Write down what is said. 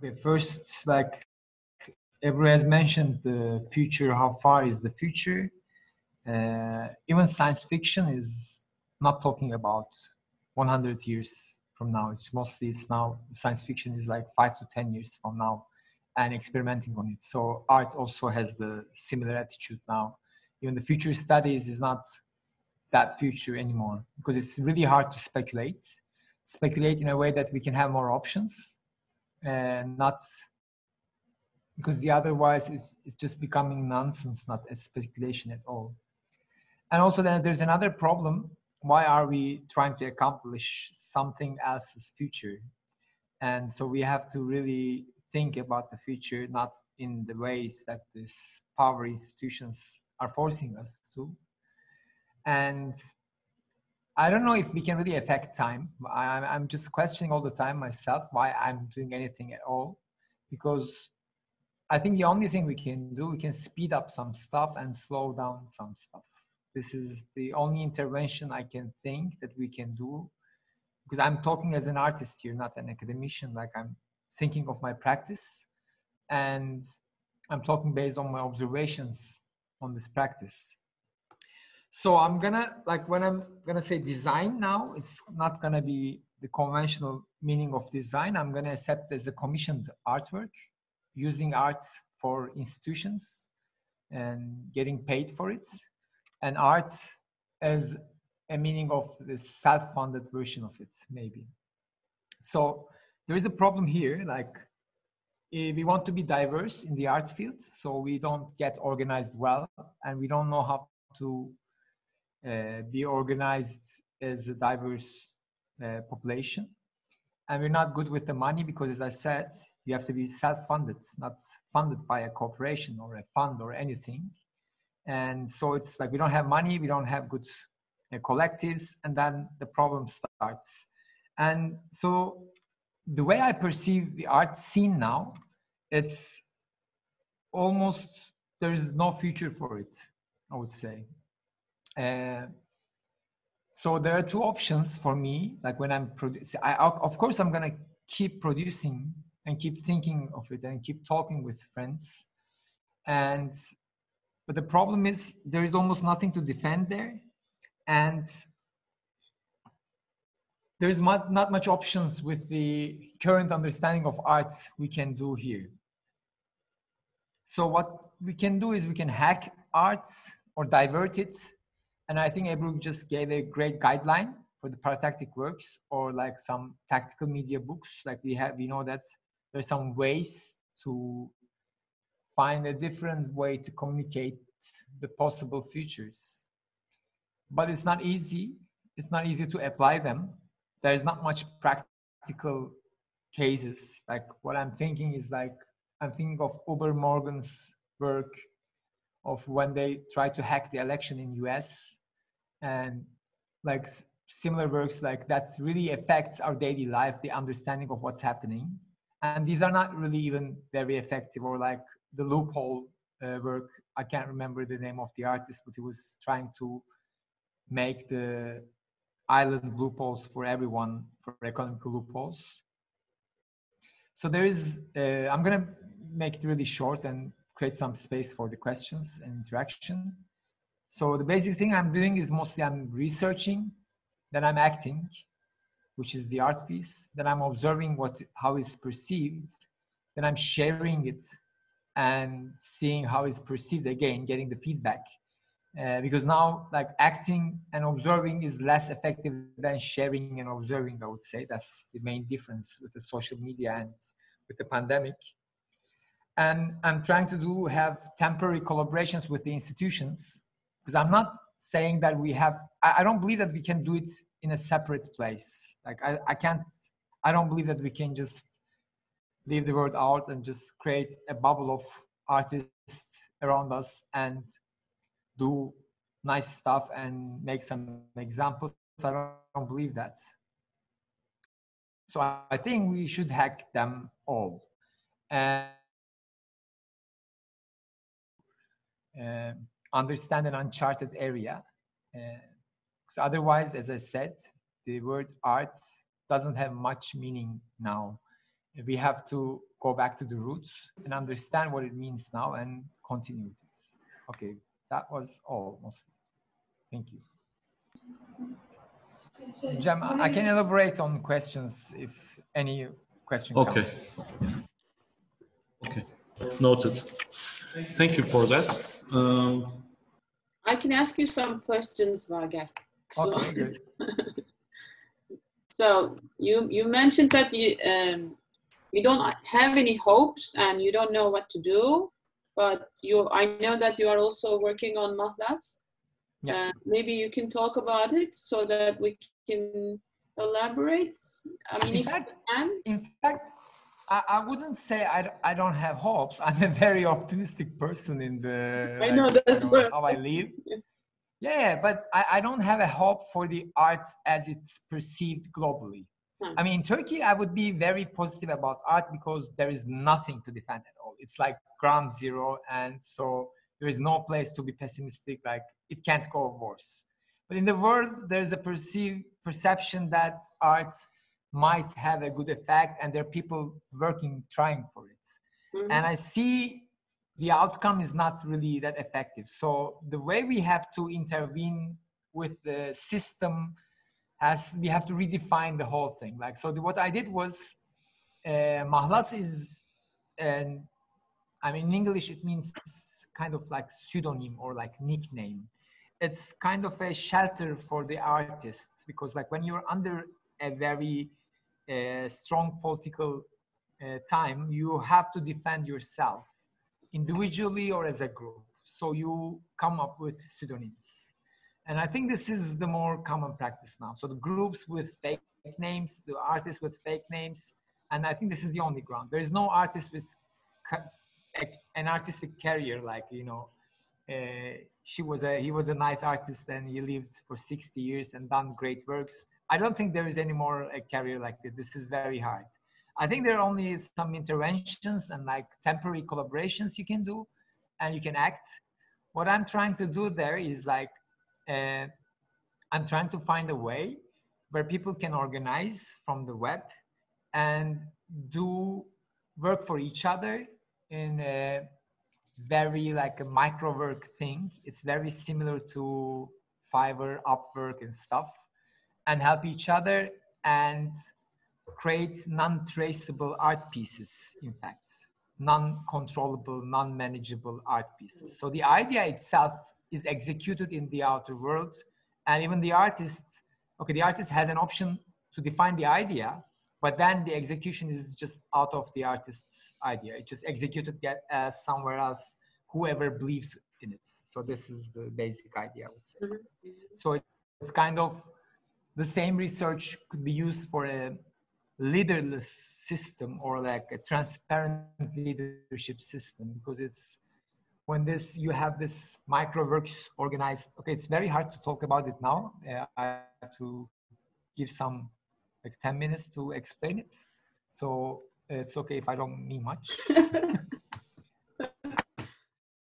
Okay, first, like Ebru has mentioned, the future, how far is the future? Even science fiction is not talking about 100 years from now. It's now, science fiction is like 5 to 10 years from now and experimenting on it. So art also has the similar attitude now. Even the future studies is not that future anymore, because it's really hard to speculate in a way that we can have more options, and not because the otherwise it's just becoming nonsense, not a speculation at all. And also then there's another problem. Why are we trying to accomplish something else's future? And so we have to really think about the future, not in the ways that these power institutions are forcing us to. And I don't know if we can really affect time. I'm just questioning all the time myself why I'm doing anything at all, because I think the only thing we can do, we can speed up some stuff and slow down some stuff. This is the only intervention I can think that we can do, because I'm talking as an artist here, not an academician. Like, I'm thinking of my practice, and I'm talking based on my observations on this practice. So I'm gonna, like, when I'm gonna say design now, it's not gonna be the conventional meaning of design. I'm gonna accept as a commissioned artwork, using art for institutions and getting paid for it, and art as a meaning of the self-funded version of it, maybe. So there is a problem here, like, we want to be diverse in the art field, so we don't get organized well, and we don't know how to be organized as a diverse population. And we're not good with the money, because, as I said, you have to be self-funded, not funded by a corporation or a fund or anything. And so it's like we don't have money, we don't have good collectives, and then the problem starts. And so the way I perceive the art scene now, it's almost, there's no future for it, I would say. So there are two options for me. Like, when I'm producing, of course, I'm gonna keep producing and keep thinking of it and keep talking with friends. But the problem is there is almost nothing to defend there. And there's not much options with the current understanding of art we can do here. So what we can do is we can hack art or divert it. And I think Ebru just gave a great guideline for the paratactic works, or like some tactical media books. Like, we know that there's some ways to find a different way to communicate the possible futures. But it's not easy. It's not easy to apply them. There's not much practical cases. Like, what I'm thinking is, like, I'm thinking of Uber Morgan's work of when they tried to hack the election in US, and like similar works like that really affects our daily life, the understanding of what's happening. And these are not really even very effective. Or like the loophole work, I can't remember the name of the artist, but he was trying to make the island loopholes for everyone, for economical loopholes. So there is, I'm gonna make it really short and create some space for the questions and interaction. So the basic thing I'm doing is mostly I'm researching, then I'm acting, which is the art piece. Then I'm observing how it's perceived. Then I'm sharing it and seeing how it's perceived again, getting the feedback. Because now, like, acting and observing is less effective than sharing and observing, I would say. That's the main difference with the social media and with the pandemic. And I'm trying to have temporary collaborations with the institutions, because I'm not saying that I don't believe that we can do it in a separate place. Like, I don't believe that we can just leave the word out and just create a bubble of artists around us and do nice stuff and make some examples. I don't believe that. So I think we should hack them all. And understand an uncharted area. Because otherwise, as I said, the word art doesn't have much meaning now. We have to go back to the roots and understand what it means now and continue with it. Okay, that was all mostly. Thank you. Jem, I can elaborate on questions if any question Okay. comes. Okay, noted. Thank you for that. I can ask you some questions, Vager. So, Okay, good. so you mentioned that you don't have any hopes and you don't know what to do, but I know that you are also working on Mahlas. Yeah. Maybe you can talk about it so that we can elaborate. I mean, in fact, I wouldn't say I don't have hopes. I'm a very optimistic person in the I know that's how I live. Yeah, but I don't have a hope for the art as it's perceived globally. I mean, in Turkey, I would be very positive about art because there is nothing to defend at all. It's like ground zero, and so there is no place to be pessimistic. Like it can't go worse. But in the world, there is a perception that art might have a good effect, and there are people working, trying for it. Mm-hmm. And I see the outcome is not really that effective. So the way we have to intervene with the system we have to redefine the whole thing. Like, so what I did was, Mahlas is, I mean, in English, it means kind of like pseudonym or like nickname. It's kind of a shelter for the artists because like when you're under a very strong political time, you have to defend yourself individually or as a group. So you come up with pseudonyms. And I think this is the more common practice now. So the groups with fake names, the artists with fake names, and I think this is the only ground. There is no artist with an artistic career, like, you know, he was a nice artist and he lived for 60 years and done great works. I don't think there is any more a career like this. This is very hard. I think there are only some interventions and like temporary collaborations you can do and you can act. What I'm trying to do there is like, I'm trying to find a way where people can organize from the web and do work for each other in a very like a micro work thing. It's very similar to Fiverr, Upwork and stuff, and help each other and create non-traceable art pieces, in fact, non-controllable, non-manageable art pieces. So the idea itself is executed in the outer world, and even the artist, okay, the artist has an option to define the idea, but then the execution is just out of the artist's idea. It's just executed somewhere else, whoever believes in it. So this is the basic idea, I would say. Mm-hmm. So it's kind of the same research could be used for a leaderless system or like a transparent leadership system, because it's when you have this micro works organized. Okay, it's very hard to talk about it now. I have to give some like 10 minutes to explain it. So it's okay if I don't mean much.